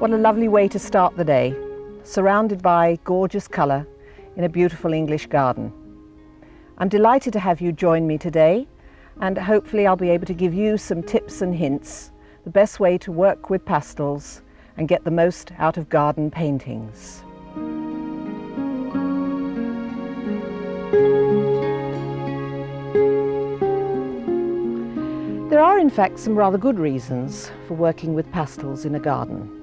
What a lovely way to start the day, surrounded by gorgeous colour in a beautiful English garden. I'm delighted to have you join me today, and hopefully I'll be able to give you some tips and hints, the best way to work with pastels and get the most out of garden paintings. There are in fact some rather good reasons for working with pastels in a garden.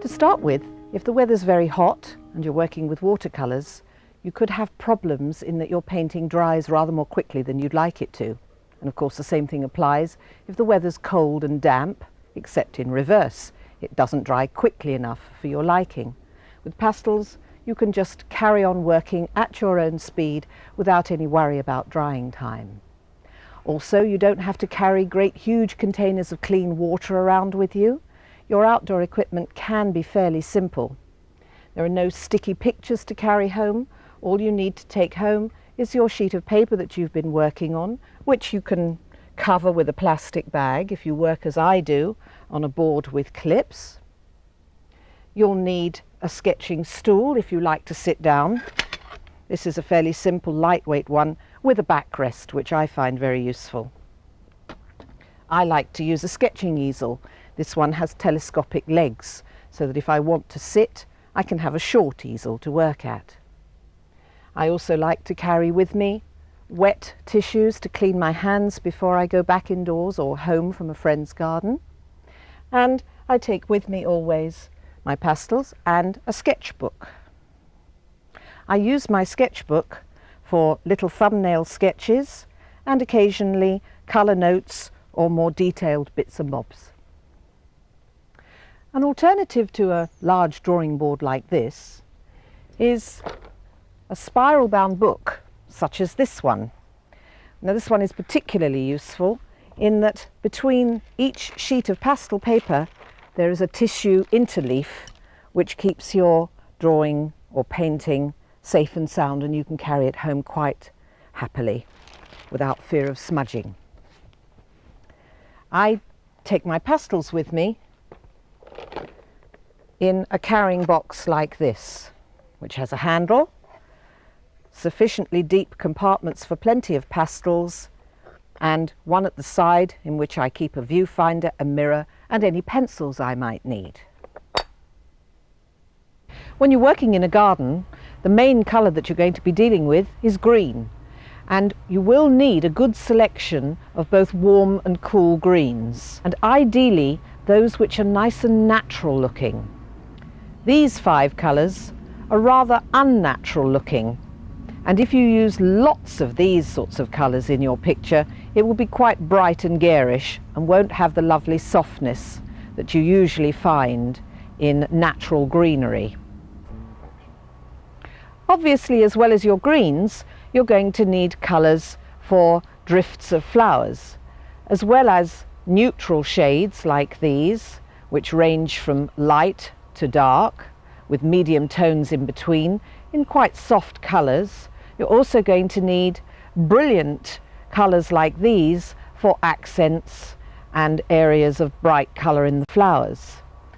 To start with, if the weather's very hot and you're working with watercolours, you could have problems in that your painting dries rather more quickly than you'd like it to. And of course the same thing applies if the weather's cold and damp, except in reverse. It doesn't dry quickly enough for your liking. With pastels, you can just carry on working at your own speed without any worry about drying time. Also, you don't have to carry great huge containers of clean water around with you. Your outdoor equipment can be fairly simple. There are no sticky pictures to carry home. All you need to take home is your sheet of paper that you've been working on, which you can cover with a plastic bag if you work as I do on a board with clips. You'll need a sketching stool if you like to sit down. This is a fairly simple, lightweight one with a backrest, which I find very useful. I like to use a sketching easel. This one has telescopic legs, so that if I want to sit, I can have a short easel to work at. I also like to carry with me wet tissues to clean my hands before I go back indoors or home from a friend's garden. And I take with me always my pastels and a sketchbook. I use my sketchbook for little thumbnail sketches and occasionally colour notes or more detailed bits and bobs. An alternative to a large drawing board like this is a spiral-bound book, such as this one. Now this one is particularly useful in that between each sheet of pastel paper there is a tissue interleaf which keeps your drawing or painting safe and sound, and you can carry it home quite happily without fear of smudging. I take my pastels with me in a carrying box like this, which has a handle, sufficiently deep compartments for plenty of pastels, and one at the side in which I keep a viewfinder, a mirror, and any pencils I might need. When you're working in a garden, the main colour that you're going to be dealing with is green, and you will need a good selection of both warm and cool greens, and ideally those which are nice and natural looking. These 5 colours are rather unnatural looking, and if you use lots of these sorts of colours in your picture, it will be quite bright and garish and won't have the lovely softness that you usually find in natural greenery. Obviously, as well as your greens, you're going to need colours for drifts of flowers, as well as neutral shades like these, which range from light to dark, with medium tones in between, in quite soft colours. You're also going to need brilliant colours like these for accents and areas of bright colour in the flowers.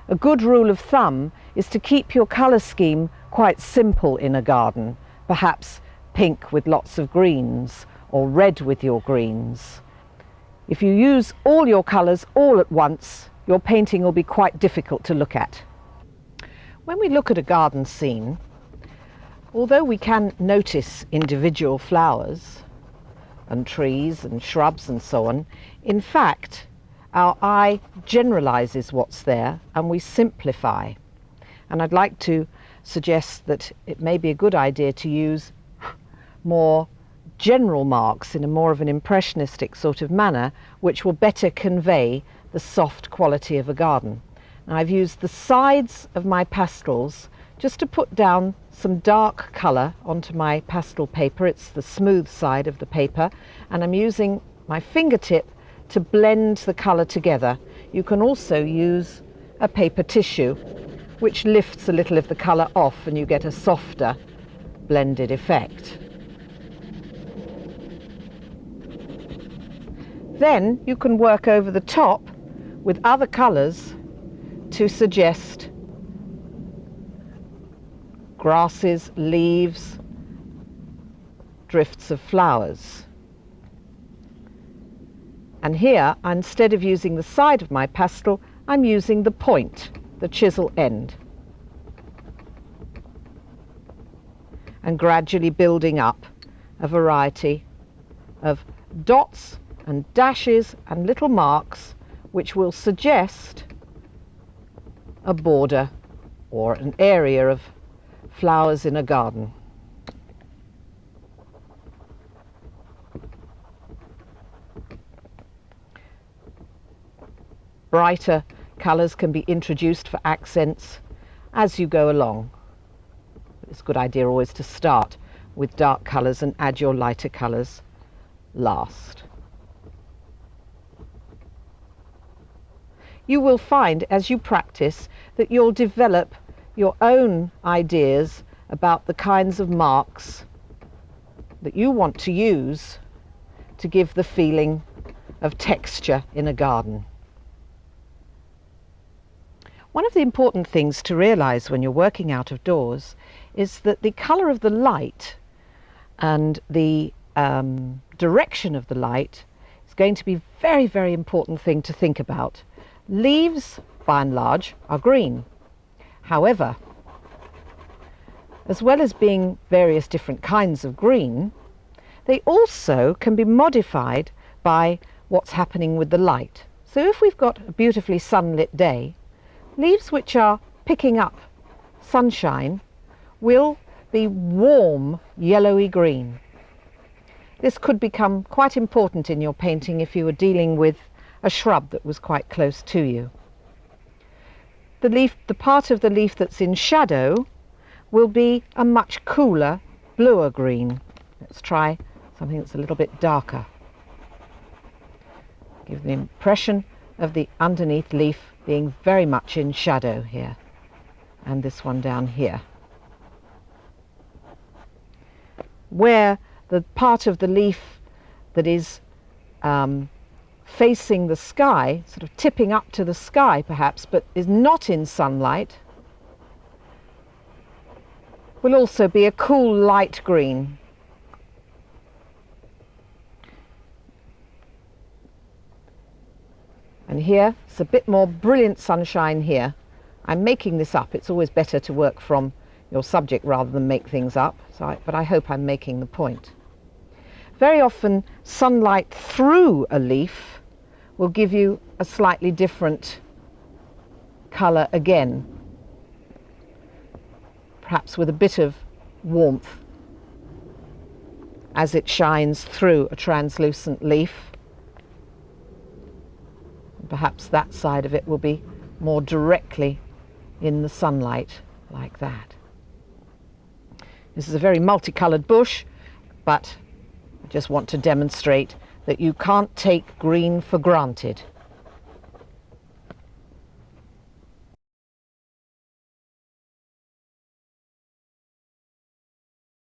A good rule of thumb is to keep your colour scheme quite simple in a garden, perhaps pink with lots of greens or red with your greens. If you use all your colours all at once, your painting will be quite difficult to look at. When we look at a garden scene, although we can notice individual flowers and trees and shrubs and so on, in fact our eye generalises what's there and we simplify. And I'd like to suggest that it may be a good idea to use more general marks in a more of an impressionistic sort of manner, which will better convey the soft quality of a garden. Now, I've used the sides of my pastels just to put down some dark colour onto my pastel paper. It's the smooth side of the paper, and I'm using my fingertip to blend the colour together. You can also use a paper tissue, which lifts a little of the colour off and you get a softer blended effect. Then you can work over the top with other colours to suggest grasses, leaves, drifts of flowers. And here, instead of using the side of my pastel, I'm using the point, the chisel end, and gradually building up a variety of dots and dashes and little marks which will suggest a border or an area of flowers in a garden. Brighter colours can be introduced for accents as you go along. It's a good idea always to start with dark colours and add your lighter colours last. You will find as you practice that you'll develop your own ideas about the kinds of marks that you want to use to give the feeling of texture in a garden. One of the important things to realise when you're working out of doors is that the colour of the light and the direction of the light is going to be a very, very important thing to think about. Leaves, by and large, are green. However, as well as being various different kinds of green, they also can be modified by what's happening with the light. So if we've got a beautifully sunlit day, leaves which are picking up sunshine will be warm yellowy green. This could become quite important in your painting if you were dealing with a shrub that was quite close to you. The part of the leaf that's in shadow will be a much cooler, bluer green. Let's try something that's a little bit darker. Give the impression of the underneath leaf being very much in shadow here, and this one down here. Where the part of the leaf that is facing the sky, sort of tipping up to the sky perhaps, but is not in sunlight, will also be a cool light green. And here it's a bit more brilliant sunshine here. I'm making this up. It's always better to work from your subject rather than make things up, but I hope I'm making the point. Very often sunlight through a leaf will give you a slightly different colour again, perhaps with a bit of warmth as it shines through a translucent leaf. Perhaps that side of it will be more directly in the sunlight, like that. This is a very multicoloured bush, but I just want to demonstrate that you can't take green for granted.